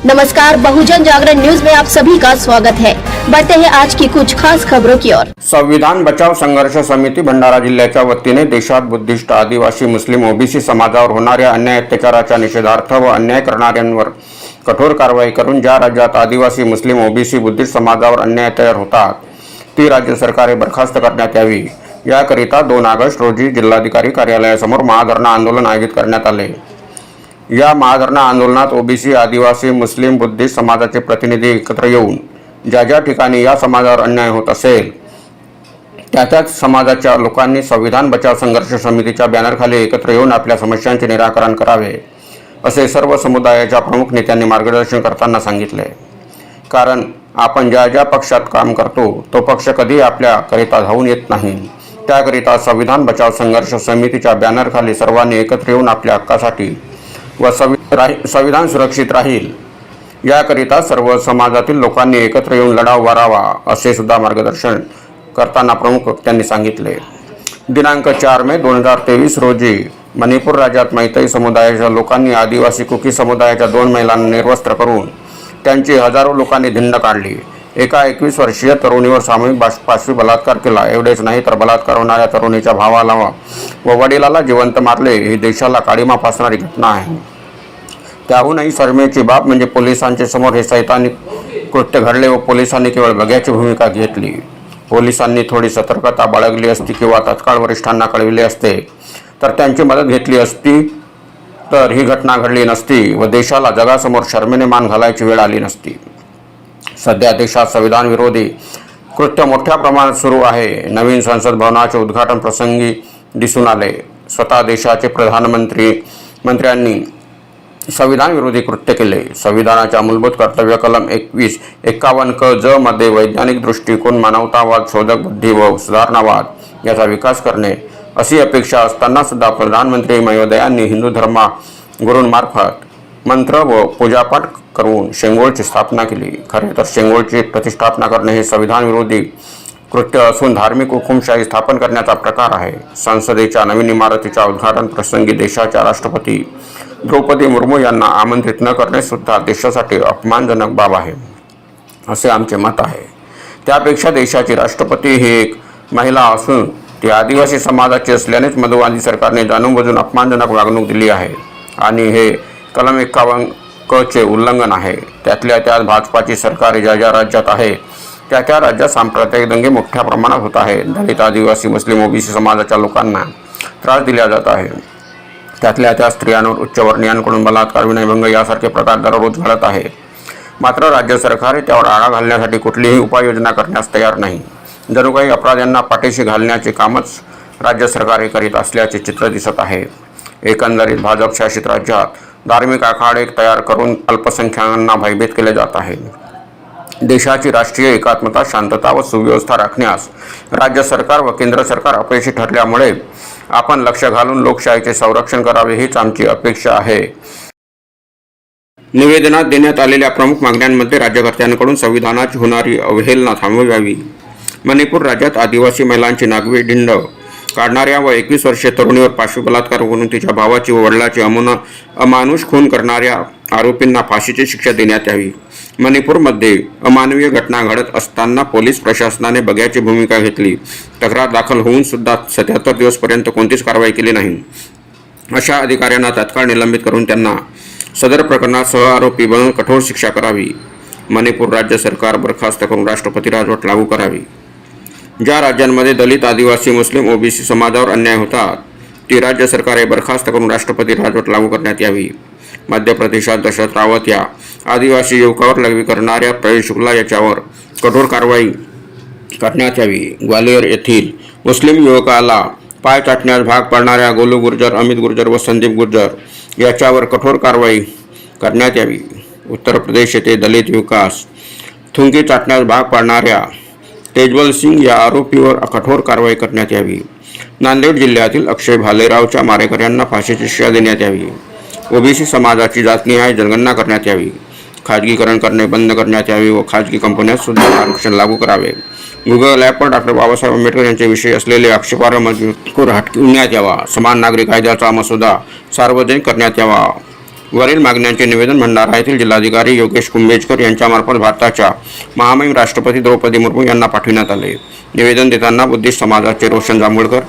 नमस्कार, बहुजन जागरण न्यूज में आप सभी का स्वागत है। बढ़ते हैं आज की कुछ खास खबरों की ओर। संविधान बचाव संघर्ष समिती भंडारा जिल्ह्याच्या वतीने देशात बुद्धिस्ट, आदिवासी, मुस्लिम, ओबीसी समाजावर होणाऱ्या अन्याय अत्याचाराच्या निषेधार्थ व अन्याय करणाऱ्यांवर कठोर कारवाई करून ज्या राज्यात आदिवासी, मुस्लिम, ओबीसी, बुद्धिस्ट समाजावर अन्याय अत्याचार होतात ती राज्य सरकारे बरखास्त करण्यात यावी, याकरिता 2 ऑगस्ट रोजी जिल्हाधिकारी कार्यालयासमोर महाधरणा आंदोलन आयोजित करण्यात आले। या महाधरणा आंदोलनात ओबीसी, आदिवासी, मुस्लिम, बुद्धिस्ट समाजाचे प्रतिनिधी एकत्र येऊन ज्या ठिकाणी या समाजावर अन्याय होत असेल त्याच समाजाच्या लोकांनी संविधान बचाव संघर्ष समितीच्या बॅनरखाली एकत्र येऊन आपल्या समस्यांचे निराकरण करावे, असे सर्व समुदायाच्या प्रमुख नेत्यांनी मार्गदर्शन करताना सांगितले। कारण आपण ज्या पक्षात काम करतो तो पक्ष कधी आपल्याकरिता धावून येत नाही। त्याकरिता संविधान बचाव संघर्ष समितीच्या बॅनरखाली सर्वांनी एकत्र येऊन आपल्या हक्कासाठी व संविधान सुरक्षित राहील याकरिता सर्व समाजातील लोकांनी एकत्र येऊन लढा उभारावा, असे सुद्धा मार्गदर्शन करताना प्रमुख वक्त्यांनी सांगितले। दिनांक 4 मे 2023 रोजी मणिपूर राज्यात मैतई समुदायाच्या लोकांनी आदिवासी कुकी समुदायाच्या 2 महिलांना निर्वस्त्र करून त्यांची हजारो लोकांनी धिंड काढली। एका 21 वर्षीय तरुणीवर सामूहिक पाशवी बलात्कार केला। एवढेच नाही तर बलात्कार होणाऱ्या तरुणीच्या भावाला व वडिलाला जिवंत मारले। ही देशाला काळीमा फासणारी घटना आहे। त्याहूनही शरमेची बाब म्हणजे पोलिसांच्या समोर हे सैतानिक कृत्य घडले व पोलिसांनी केवळ बघ्याची भूमिका घेतली। पोलिसांनी थोडी सतर्कता बाळगली असती किंवा तत्काळ वरिष्ठांना कळविले असते तर त्यांची मदत घेतली असती तर ही घटना घडली नसती व देशाला जगासमोर शर्मेने मान घालायची वेळ आली नसती। सध्या देशात संविधान विरोधी कृत्य मोठ्या प्रमाणात सुरू आहे। नवीन संसद भवनाचे उद्घाटन प्रसंगी दिसून आले। स्वतः देशाचे मंत्र्यांनी संविधान विरोधी कृत्य केले। संविधानाच्या मूलभूत कर्तव्य कलम 21-51 क ज मध्ये वैज्ञानिक दृष्टिकोन, मानवतावाद, शोधक बुद्धी व सुधारणावाद याचा विकास करणे अशी अपेक्षा असताना सुद्धा प्रधानमंत्री महोदयांनी हिंदू धर्मगुरूंमार्फत मंत्र व पूजापाठ करून शेंगोळची स्थापना केली। खरे तर शेंगोळची प्रतिष्ठापना करणे हे संविधान विरोधी कृत्य असून धार्मिक हुकुमशाही स्थापन करण्याचा प्रकार आहे। संसदेच्या नवीन इमारतीच्या उद्घाटन प्रसंगी देशाच्या राष्ट्रपती द्रौपदी मुर्मू यांना आमंत्रित न करणे सुद्धा देशासाठी अपमानजनक बाब आहे, असे आमचे मत आहे। त्यापेक्षा देशाची राष्ट्रपती ही एक महिला असून ती आदिवासी समाजाची असल्यानेच मधुवादी सरकारने जाणूनबुजून अपमानजनक वागणूक दिली आहे आणि हे कलम 51 क चे उल्लंघन आहे। त्यातल्या त्यात भाजपाची सरकार ज्या राज्यात आहे त्या राज्यात सांप्रदायिक दंगे मोठ्या प्रमाणात होत आहे। दलित, आदिवासी, मुस्लिम, ओबीसी समाजाच्या लोकांना त्रास दिला जात आहे। त्यातल्या त्या स्त्रियांवर उच्चवर्णीयांकडून बलात्कार, विनयभंग यासारखे प्रकार दररोज घडत आहे। मात्र राज्य सरकार त्यावर आळा घालण्यासाठी कुठलीही उपाययोजना करण्यास तयार नाही। जणू काही अपराध्यांना पाठीशी घालण्याचे कामच राज्य सरकार करीत असल्याचे चित्र दिसत आहे। एकंदरीत भाजप शासित राज्यात धार्मिक आखाडे तयार करून अल्पसंख्याकांना भयभीत केले जात आहे। देशाची राष्ट्रीय एकात्मता, शांतता व सुव्यवस्था राखण्यास राज्य सरकार व केंद्र सरकार अपयशी ठरल्यामुळे आपण लक्ष घालून लोकशाहीचे संरक्षण करावे हीच आमची अपेक्षा आहे। निवेदनात देण्यात आलेल्या प्रमुख मागण्यांमध्ये राज्यकर्त्यांकडून संविधानाची होणारी अवहेलना थांबवावी, मणिपूर राज्यात आदिवासी महिलांची नागवी धिंड काढणाऱ्या व 21 वर्षीय तरुणीवर पाशवी बलात्कार करून तिच्या भावाची व वडिलाची अमानुष खून करणाऱ्या आरोपींना फाशीची शिक्षा देण्यात यावी। मणिपूरमध्ये अमानवीय घटना घडत असताना पोलीस प्रशासनाने बघ्याची भूमिका घेतली। तक्रार दाखल होऊन सुद्धा 77 दिवसपर्यंत कोणतीच कारवाई केली नाही। अशा अधिकाऱ्यांना तात्काळ निलंबित करून त्यांना सदर प्रकरणात सहआरोपी बनवून कठोर शिक्षा करावी। मणिपूर राज्य सरकार बरखास्त करून राष्ट्रपती राजवट लागू करावी। ज्या राज्यांमध्ये दलित, आदिवासी, मुस्लिम, ओबीसी समाजावर अन्याय होतात ती राज्य सरकारे बरखास्त करून राष्ट्रपती राजवट लागू करण्यात यावी। मध्य प्रदेशात दशरथ रावत या आदिवासी युवकावर लघवी करणाऱ्या प्रवीण शुक्ला याच्यावर कठोर कारवाई करण्यात यावी। ग्वालियर येथील मुस्लिम युवकाला पाय चाटण्यास भाग पाडणाऱ्या गोलू गुर्जर, अमित गुर्जर व संदीप गुर्जर याच्यावर कठोर कारवाई करण्यात यावी। उत्तर प्रदेश येथे दलित युवकास थुंकी चाटण्यास भाग पाडणाऱ्या तेजवल सिंग या आरोपीवर कठोर कारवाई करण्यात यावी। नांदेड जिल्ह्यातील अक्षय भालेरावच्या मारेकऱ्यांना फाशीची शिक्षा देण्यात यावी। ओबीसी समाजाची जातनिहाय जनगणना करण्यात यावी। खाजगीकरण करणे बंद करण्यात यावे व खाजगी कंपन्यात सुद्धा आरक्षण लागू करावे। गुगल ॲपवर डॉक्टर बाबासाहेब आंबेडकर यांच्याविषयी असलेले आक्षेपार्ह मजकूर हटविण्यात यावा। समान नागरी कायद्याचा मसुदा सार्वजनिक करण्यात यावा वरील मागण्यांचे निवेदन भंडारा येथील जिल्हाधिकारी योगेश कुंभेजकर यांच्यामार्फत भारताच्या महामहिम राष्ट्रपती द्रौपदी मुर्मू यांना पाठविण्यात आले। निवेदन देताना बुद्धिस्ट समाजाचे रोशन जांभूळकर,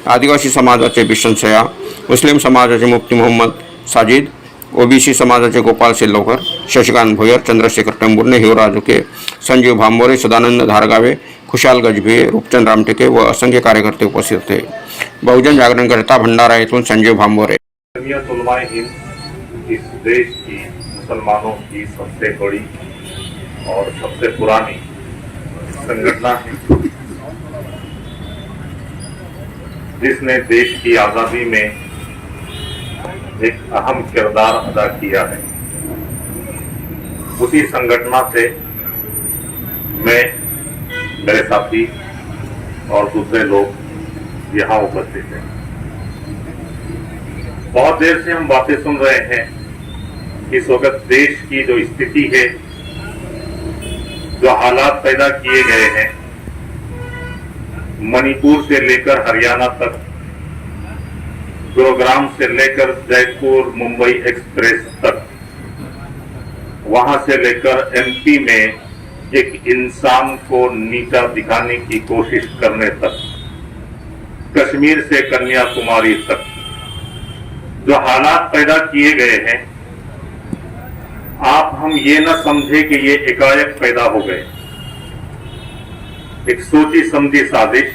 आदिवासी समाजाचे बिशन सया, मुस्लिम समाजाचे मुफ्ती मोहम्मद साजिद, ओबीसी समाजाचे गोपाल सेल्लोकर, शशिकांत भोयर, चंद्रशेखर टेंभुर्णे, हिवराज उके, संजीव भांबोरे, सदानंद धारगावे, खुशाल गजभिये, रूपचंद रामटेके व असंख्य कार्यकर्ते उपस्थित थे। बहुजन जागरणकर्ता भंडारा येथून संजीव भांबोरे। जमीयत उलमाए हिंद इस देश की मुसलमानों की सबसे बड़ी और सबसे पुरानी संगठन है, जिसने देश की आज़ादी में एक अहम किरदार अदा किया है। उसी संगठन से मैं, मेरे साथी और दूसरे लोग यहाँ उपस्थित हैं। बहुत देर से हम बातें सुन रहे हैं। इस वक्त देश की जो स्थिति है, जो हालात पैदा किए गए हैं, मणिपुर से लेकर हरियाणा तक, गुरुग्राम से लेकर जयपुर मुंबई एक्सप्रेस तक, वहां से लेकर एमपी में एक इंसान को नीचा दिखाने की कोशिश करने तक, कश्मीर से कन्याकुमारी तक जो हालात पैदा किए गए हैं, आप हम ये न समझे कि ये एकाएक पैदा हो गए। एक सोची समझी साजिश,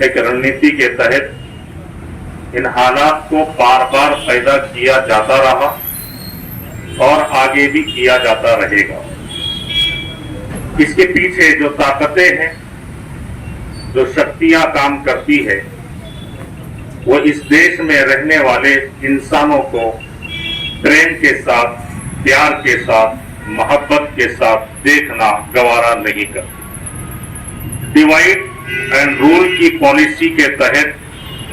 एक रणनीति के तहत इन हालात को बार बार पैदा किया जाता रहा और आगे भी किया जाता रहेगा। इसके पीछे जो ताकतें हैं, जो शक्तियां काम करती है, वो इस देश में रहने वाले इंसानों को प्रेम के साथ, प्यार के साथ, मोहब्बत के साथ देखना गवारा नहीं करती। डिवाइड एंड रूल की पॉलिसी के तहत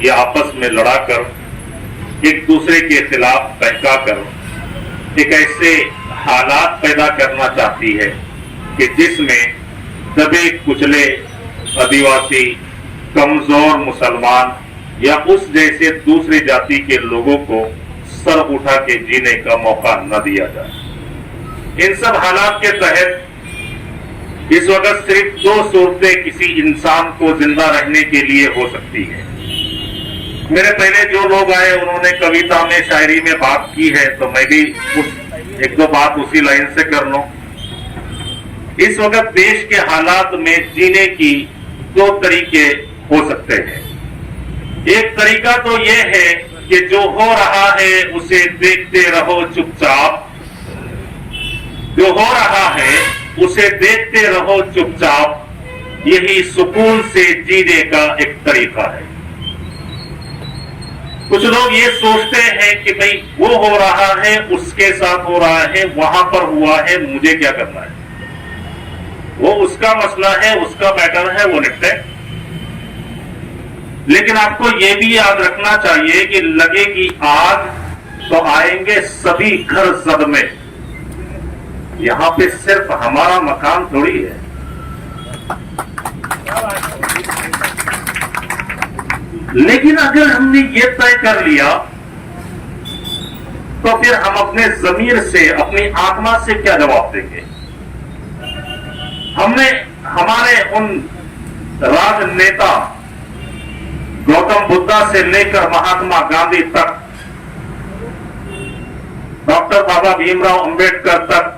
ये आपस में लड़ाकर एक दूसरे के खिलाफ बहकाकर एक ऐसे हालात पैदा करना चाहती है कि जिसमें दबे कुचले आदिवासी, कमजोर मुसलमान या उस जैसे दूसरी जाति के लोगों को सर उठा के जीने का मौका न दिया जाए। इन सब हालात के तहत इस वक्त सिर्फ दो सूरतें किसी इंसान को जिंदा रहने के लिए हो सकती है। मेरे पहले जो लोग आए उन्होंने कविता में, शायरी में बात की है, तो मैं भी एक दो बात उसी लाइन से कर लूं। इस वक्त देश के हालात में जीने की दो तरीके हो सकते हैं। एक तरीका तो यह है कि जो हो रहा है उसे देखते रहो चुपचाप, जो हो रहा है उसे देखते रहो चुपचाप, यही सुकून से जीने का एक तरीका है। कुछ लोग ये सोचते हैं कि भाई वो हो रहा है, उसके साथ हो रहा है, वहां पर हुआ है, मुझे क्या करना है, वो उसका मसला है, उसका मैटर है, वो निपटे। लेकिन आपको ये भी याद रखना चाहिए कि लगेगी आग तो आएंगे सभी घर सदमे। यहां पे सिर्फ हमारा मकान थोड़ी है। लेकिन अगर हमने ये तय कर लिया तो फिर हम अपने जमीर से, अपनी आत्मा से क्या जवाब देंगे? हमने हमारे उन राजनेता गौतम बुद्धा से लेकर महात्मा गांधी तक, डॉक्टर बाबा भीमराव अंबेडकर तक,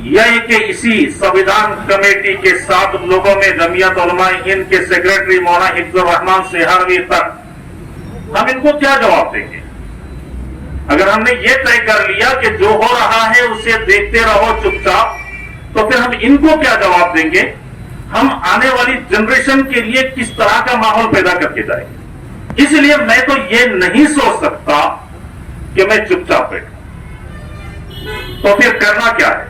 यह कि इसी संविधान कमेटी के 7 लोगों में जमीयत उलमाए हिंद के सेक्रेटरी मौलाना हिफ्जुर रहमान सेहरवी तक, हम इनको क्या जवाब देंगे? अगर हमने ये तय कर लिया कि जो हो रहा है उसे देखते रहो चुपचाप, तो फिर हम इनको क्या जवाब देंगे? हम आने वाली जनरेशन के लिए किस तरह का माहौल पैदा करके जाएंगे? इसलिए मैं तो ये नहीं सोच सकता कि मैं चुपचाप बैठूं। तो फिर करना क्या है?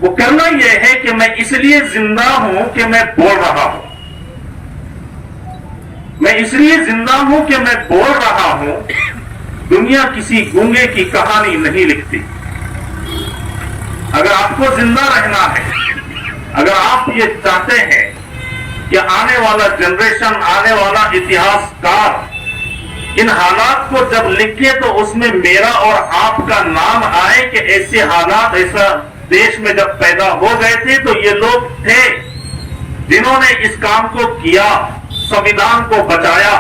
वो करना यह है कि मैं इसलिए जिंदा हूं कि मैं बोल रहा हूं। मैं इसलिए जिंदा हूं कि मैं बोल रहा हूं। दुनिया किसी गूंगे की कहानी नहीं लिखती। अगर आपको जिंदा रहना है, अगर आप ये चाहते हैं कि आने वाला जनरेशन, आने वाला इतिहासकार इन हालात को जब लिखे तो उसमें मेरा और आपका नाम आए कि ऐसे हालात ऐसा देश में जब पैदा हो गए थे तो ये लोग थे जिन्होंने इस काम को किया, संविधान को बचाया।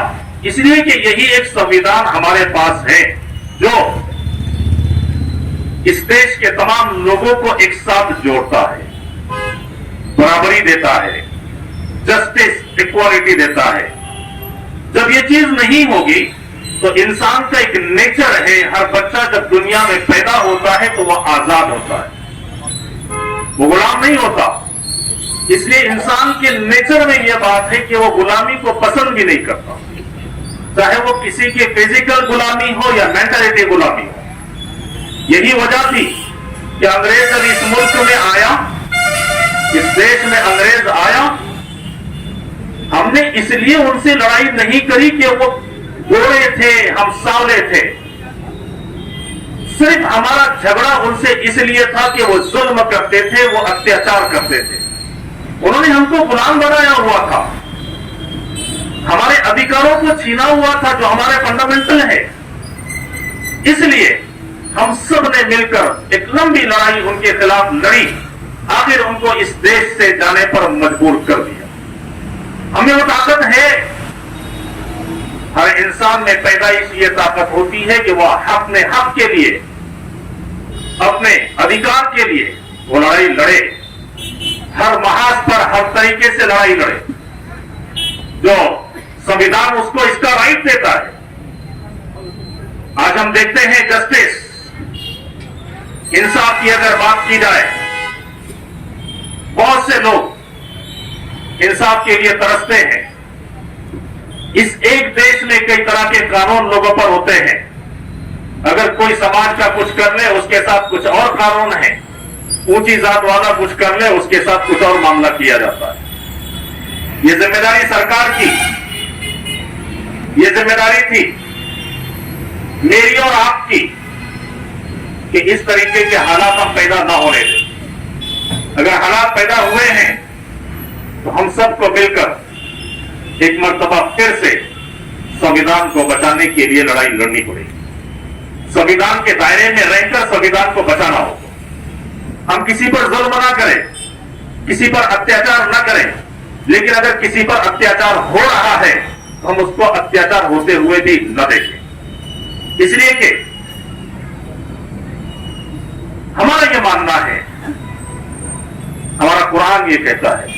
इसलिए कि यही एक संविधान हमारे पास है जो इस देश के तमाम लोगों को एक साथ जोड़ता है, बराबरी देता है, जस्टिस, इक्वालिटी देता है। जब ये चीज नहीं होगी तो इंसान का एक नेचर है, हर बच्चा जब दुनिया में पैदा होता है तो वह आजाद होता है, वो गुलाम नहीं होता। इसलिए इंसान के नेचर में यह बात है कि वो गुलामी को पसंद भी नहीं करता, चाहे वो किसी की फिजिकल गुलामी हो या मेंटालिटी गुलामी हो। यही वजह थी कि अंग्रेज जब इस मुल्क में आया, इस देश में अंग्रेज आया, हमने इसलिए उनसे लड़ाई नहीं करी कि वो गोरे थे, हम सांवले थे। सिर्फ हमारा झगड़ा उनसे इसलिए था कि वो जुल्म करते थे, वो अत्याचार करते थे। उन्होंने हमको गुलाम बनाया हुआ था, हमारे अधिकारों को छीना हुआ था जो हमारे फंडामेंटल है। इसलिए हम सब ने मिलकर एक लंबी लड़ाई उनके खिलाफ लड़ी, आखिर उनको इस देश से जाने पर मजबूर कर दिया। हमें वो ताकत है, हर इंसान में पैदाइश ये ताकत होती है कि वह अपने हक के लिए, अपने अधिकार के लिए वो लड़ाई लड़े, हर महाज पर हर तरीके से लड़ाई लड़े जो संविधान उसको इसका राइट देता है। आज हम देखते हैं जस्टिस, इंसाफ की अगर बात की जाए, बहुत से लोग इंसाफ के लिए तरसते हैं। इस एक देश में कई तरह के कानून लोगों पर होते हैं, अगर कोई समाज का कुछ कर ले उसके साथ कुछ और कानून है, ऊंची जात वाला कुछ कर ले उसके साथ कुछ और मामला किया जाता है। ये जिम्मेदारी सरकार की, ये जिम्मेदारी थी मेरी और आपकी कि इस तरीके के हालात हम पैदा ना होने दें। अगर हालात पैदा हुए हैं तो हम सबको मिलकर एक मर्तबा फिर से संविधान को बचाने के लिए लड़ाई लड़नी पड़ेगी। संविधान के दायरे में रहकर संविधान को बचाना होगा। हम किसी पर जुल्म ना करें, किसी पर अत्याचार ना करें, लेकिन अगर किसी पर अत्याचार हो रहा है तो हम उसको अत्याचार होते हुए भी न देखें। इसलिए कि हमारा यह मानना है, हमारा कुरान ये कहता है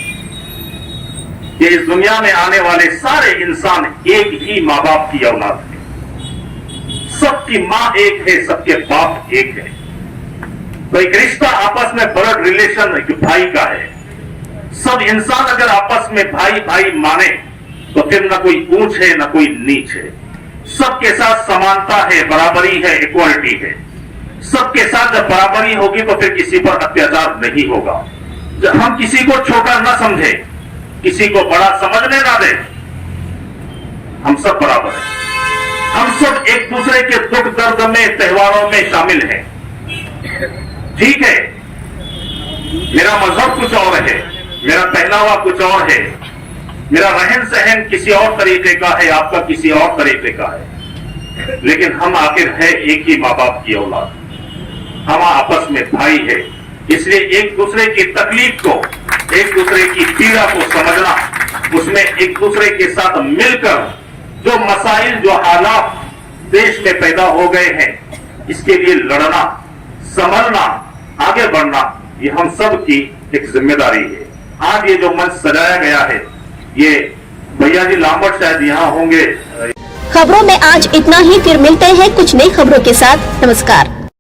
कि इस दुनिया में आने वाले सारे इंसान एक ही माँ बाप की औलाद है। सबकी माँ एक है, सबके बाप एक है। तो एक रिश्ता आपस में ब्लड रिलेशन एक भाई का है। सब इंसान अगर आपस में भाई भाई माने तो फिर न कोई ऊंच है न कोई नीच है, सबके साथ समानता है, बराबरी है, इक्वालिटी है। सबके साथ जब बराबरी होगी तो फिर किसी पर अत्याचार नहीं होगा। जब हम किसी को छोटा न समझे, किसी को बड़ा समझने ना दे, हम सब बराबर हैं। हम सब एक दूसरे के दुख दर्द में, त्योहारों में शामिल हैं। ठीक है, मेरा मजहब कुछ और है, मेरा पहनावा कुछ और है, मेरा रहन सहन किसी और तरीके का है, आपका किसी और तरीके का है, लेकिन हम आखिर है एक ही माँ बाप की औलाद। हम आपस में भाई है। इसलिए एक दूसरे की तकलीफ को, एक दूसरे की पीड़ा को समझना, उसमें एक दूसरे के साथ मिलकर जो मसाइल, जो हालात देश में पैदा हो गए हैं, इसके लिए लड़ना, संभलना, आगे बढ़ना, ये हम सब की एक जिम्मेदारी है। आज ये जो मंच सजाया गया है, ये भैया जी लांबट शायद यहाँ होंगे। खबरों में आज इतना ही, फिर मिलते हैं कुछ नई खबरों के साथ। नमस्कार।